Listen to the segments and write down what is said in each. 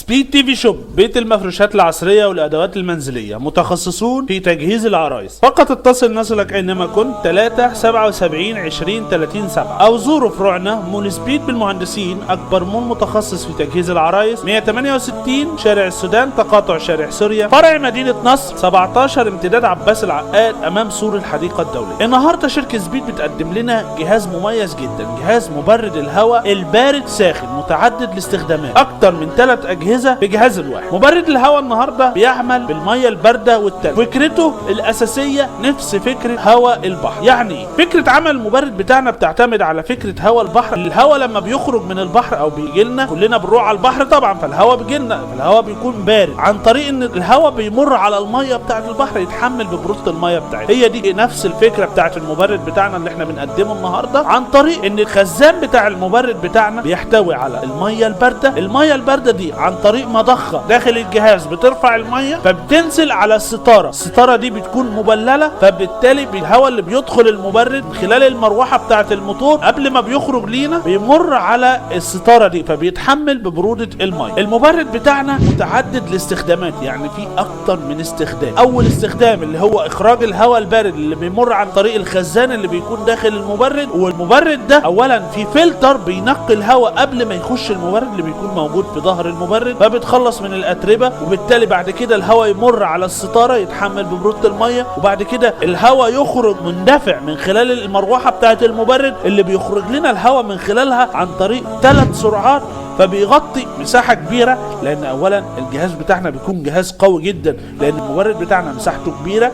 سبيد تي في شوب، بيت المفروشات العصرية والأدوات المنزلية، متخصصون في تجهيز العرايس. فقط اتصل نصلك أينما كنت 3 77 20 30 7 أو زوروا فروعنا مول سبيد بالمهندسين، أكبر مول متخصص في تجهيز العرايس، 168 شارع السودان تقاطع شارع سوريا، فرع مدينة نصر 17 امتداد عباس العقاد أمام سور الحديقة الدولية. النهارده شركة سبيد بتقدم لنا جهاز مميز جدا، جهاز مبرد الهواء البارد ساخن متعدد الاستخدامات، أكتر من 3 أجهزة في جهاز الواحد. مبرد الهواء النهارده بيعمل بالمية الباردة والتلج. فكرته الأساسية نفس فكرة هواء البحر. يعني فكرة عمل المبرد بتاعنا بتعتمد على فكرة هواء البحر. الهواء لما بيخرج من البحر أو بيجي لنا، كلنا بنروح على البحر طبعا، فالهواء بيجي لنا، فالهواء بيكون بارد عن طريق ان الهواء بيمر على المية بتاعة البحر يتحمل ببرودة المية بتاعتها. هي دي نفس الفكرة بتاعة المبرد بتاعنا اللي احنا بنقدمه النهارده، عن طريق ان الخزان بتاع المبرد بتاعنا بيحتوي على المية الباردة. المية الباردة دي عن طريق مضخة داخل الجهاز بترفع المية فبتنزل على الستارة. الستارة دي بتكون مبللة، فبالتالي الهواء اللي بيدخل المبرد من خلال المروحة بتاعة الموتور قبل ما بيخرج لينا بيمر على الستارة دي فبيتحمل ببرودة المية. المبرد بتاعنا متعدد الاستخدامات، يعني في اكتر من استخدام. اول استخدام اللي هو اخراج الهواء البارد اللي بيمر عن طريق الخزان اللي بيكون داخل المبرد، والمبرد ده اولا في فلتر بينقي الهواء قبل ما يخش المبرد اللي بيكون موجود في ظهر المبرد، فبتخلص من الاتربه، وبالتالي بعد كده الهواء يمر على الستاره يتحمل ببروده الميه، وبعد كده الهواء يخرج مندفع من خلال المروحه بتاعه المبرد اللي بيخرج لنا الهواء من خلالها عن طريق 3 سرعات، فبيغطي مساحة كبيرة. لأن أولا الجهاز بتاعنا بيكون جهاز قوي جدا، لأن المبرد بتاعنا مساحته كبيرة،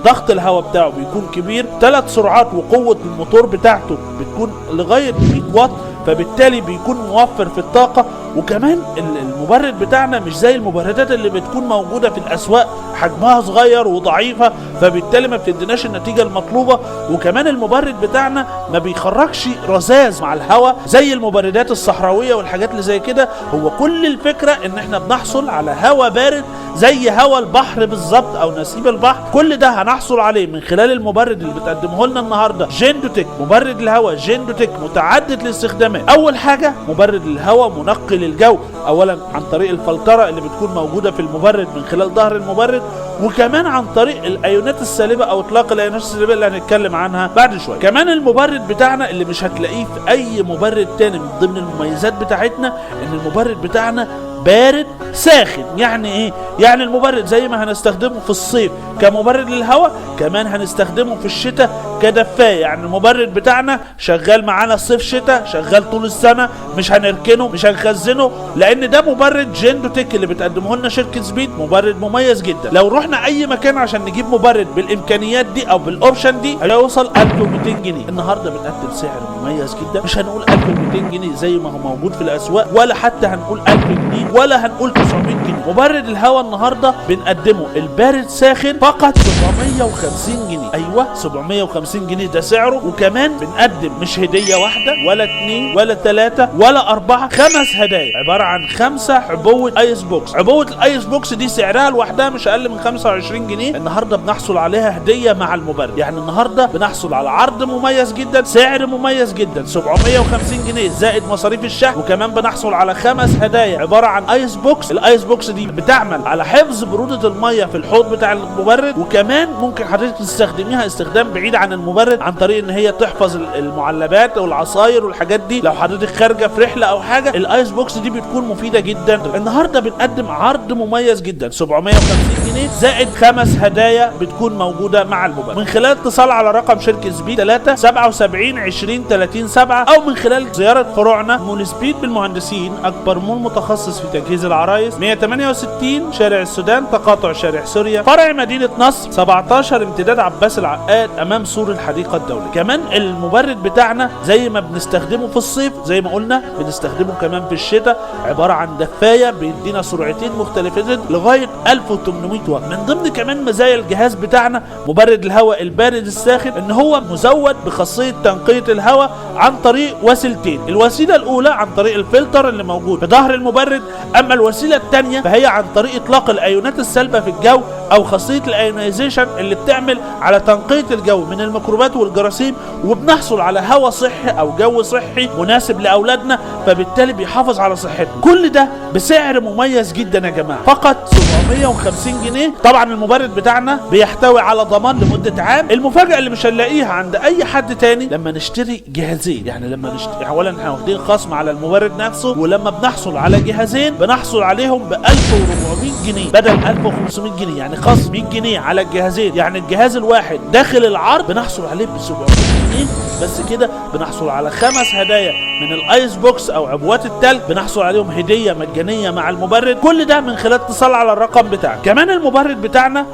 ضغط الهواء بتاعه بيكون كبير، 3 سرعات، وقوة الموتور بتاعته بتكون لغاية 100 واط، فبالتالي بيكون موفر في الطاقة. وكمان المبرد بتاعنا مش زي المبردات اللي بتكون موجودة في الأسواق، حجمها صغير وضعيفة، فبالتالي ما بتديناش النتيجة المطلوبة. وكمان المبرد بتاعنا ما بيخرجش رذاذ مع الهواء زي المبردات الصحراوية والحاجات اللي زي كده. هو كل الفكرة ان احنا بنحصل على هواء بارد زي هواء البحر بالظبط او نسيب البحر. كل ده هنحصل عليه من خلال المبرد اللي بتقدمه لنا النهارده جندوتك، مبرد الهواء جندوتك متعدد الاستخدامات. اول حاجة مبرد الهواء منقي للجو، اولا عن طريق الفلترة اللي بتكون موجودة في المبرد من خلال ظهر المبرد، وكمان عن طريق الايونات السالبة او اطلاق الايونات السالبة اللي هنتكلم عنها بعد شوية. كمان المبرد بتاعنا اللي مش هتلاقيه في اي مبرد تاني من ضمن المميزات بتاعتنا ان المبرد بتاعنا بارد ساخن. يعني ايه؟ يعني المبرد زي ما هنستخدمه في الصيف كمبرد للهواء، كمان هنستخدمه في الشتاء كدفاية. يعني المبرد بتاعنا شغال معانا صيف شتاء، شغال طول السنة، مش هنركنه مش هنخزنه، لان ده مبرد جندوتك اللي بتقدمه لنا شركة سبيد، مبرد مميز جدا. لو رحنا اي مكان عشان نجيب مبرد بالامكانيات دي او بالاوبشن دي هيوصل 1200 جنيه. النهارده بنقدم سعر مميز جدا، مش هنقول 1200 جنيه زي ما هو موجود في الاسواق، ولا حتى هنقول 1000 جنيه، ولا هنقول 900 جنيه. مبرد الهواء النهارده بنقدمه البارد ساخن فقط 750 جنيه. ايوه 750 جنيه ده سعره. وكمان بنقدم مش هديه واحده ولا 2 ولا 3 ولا 4، 5 هدايا عباره عن 5 عبوه ايس بوكس. عبوه الايس بوكس دي سعرها لوحدها مش اقل من 25 جنيه. النهارده بنحصل عليها هديه مع المبرد. يعني النهارده بنحصل على عرض مميز جدا، سعر مميز جدا، 750 جنيه زائد مصاريف الشحن. وكمان بنحصل على 5 هدايا عباره عن ايس بوكس. الايس بوكس دي بتعمل على حفظ برودة المية في الحوض بتاع المبرد، وكمان ممكن حضرتك تستخدميها استخدام بعيد عن المبرد عن طريق ان هي تحفظ المعلبات والعصاير والحاجات دي. لو حضرتك خارجة في رحلة او حاجة الايس بوكس دي بتكون مفيدة جدا. النهاردة بنقدم عرض مميز جدا 750 جنيه زائد 5 هدايا بتكون موجودة مع المبرد من خلال اتصال على رقم شركة سبيد 3 77 20 30 7 او من خلال زيارة فروعنا مول سبيد بالمهندسين، اكبر مول متخصص في تجهيز العرايس، 168 شارع السودان تقاطع شارع سوريا، فرع مدينة نصر 17 امتداد عباس العقاد امام سور الحديقة الدولية. كمان المبرد بتاعنا زي ما بنستخدمه في الصيف زي ما قلنا بنستخدمه كمان في الشتاء، عبارة عن دفاية بيدينا سرعتين مختلفتين لغاية 1800 واط. من ضمن كمان مزايا الجهاز بتاعنا مبرد الهواء البارد الساخن ان هو مزود بخاصية تنقية الهواء عن طريق وسيلتين. الوسيلة الاولى عن طريق الفلتر اللي موجود في ظهر المبرد، اما الوسيلة الثانية فهي عن طريق اطلاق الايونات السالبه في الجو او خاصيه الايونيزيشن اللي بتعمل على تنقيه الجو من الميكروبات والجراثيم، وبنحصل على هواء صحي او جو صحي مناسب لاولادنا، فبالتالي بيحافظ على صحتنا. كل ده بسعر مميز جدا يا جماعه، فقط 750 جنيه. طبعا المبرد بتاعنا بيحتوي على ضمان لمده عام. المفاجاه اللي مش هنلاقيها عند اي حد تاني لما نشتري جهازين، يعني لما نشتري اولا احنا واخدين خصم على المبرد نفسه، ولما بنحصل على جهازين بنحصل عليهم ب 1400 جنيه بدل 1500 جنيه، يعني خصم 100 جنيه على الجهازين. يعني الجهاز الواحد داخل العرض بنحصل عليه ب 700 جنيه بس كده. بنحصل على 5 هدايا من الايس بوكس او عبوات التلج، بنحصل عليهم هديه مجانيه مع المبرد. كل ده من خلال اتصال على الرقم بتاعك. كمان المبرد بتاعنا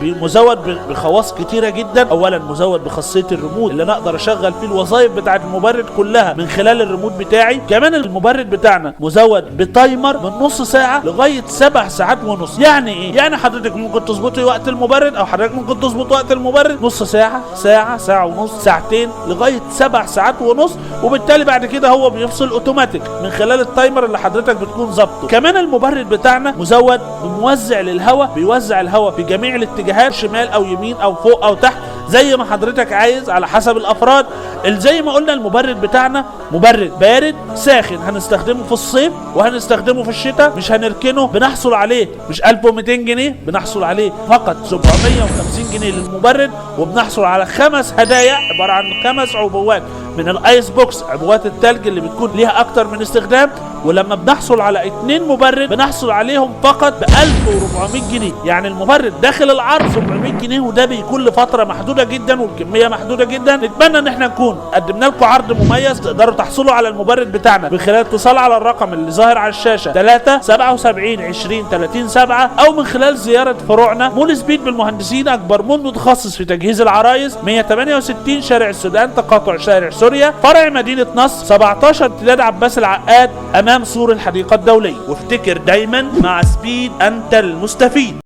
مزود بخواص كتيره جدا. اولا مزود بخاصيه الريموت اللي انا اقدر اشغل فيه الوظائف بتاعه المبرد كلها من خلال الريموت بتاعي. كمان المبرد بتاعنا مزود بتايمر من نص ساعه لغايه 7 ساعات ونص. يعني ايه؟ يعني حضرتك ممكن تظبطي وقت المبرد، او حضرتك ممكن تظبط وقت المبرد نص ساعه، ساعه، ساعه ونص، ساعتين، لغايه 7 ساعات ونص، وبالتالي بعد كده هو بيفصل اوتوماتيك من خلال التايمر اللي حضرتك بتكون ظابطه. كمان المبرد بتاعنا مزود بموزع للهواء، بيوزع الهواء في جميع الاتجاهات، شمال او يمين او فوق او تحت زي ما حضرتك عايز على حسب الافراد. زي ما قلنا المبرد بتاعنا مبرد بارد ساخن، هنستخدمه في الصيف وهنستخدمه في الشتاء، مش هنركنه. بنحصل عليه مش 1200 جنيه، بنحصل عليه فقط 750 جنيه للمبرد، وبنحصل على 5 هدايا عباره عن 5 عبوات من الايس بوكس، عبوات التلج اللي بتكون ليها اكتر من استخدام. ولما بنحصل على 2 مبرد بنحصل عليهم فقط ب 1400 جنيه. يعني المبرد داخل العرض 700 جنيه، وده بيكون لفتره محدوده جدا والكميه محدوده جدا. نتمنى ان احنا نكون قدمنا لكم عرض مميز. تقدروا تحصلوا على المبرد بتاعنا من خلال اتصال على الرقم اللي ظاهر على الشاشه 3 77 20 30 7، او من خلال زياره فروعنا مول سبيد بالمهندسين، اكبر مول متخصص في تجهيز العرايس، 168 شارع السودان تقاطع شارع سوريا، فرع مدينه نصر، 17 امتداد عباس العقاد امام سور الحديقه الدوليه. وافتكر دايما مع سبيد انت المستفيد.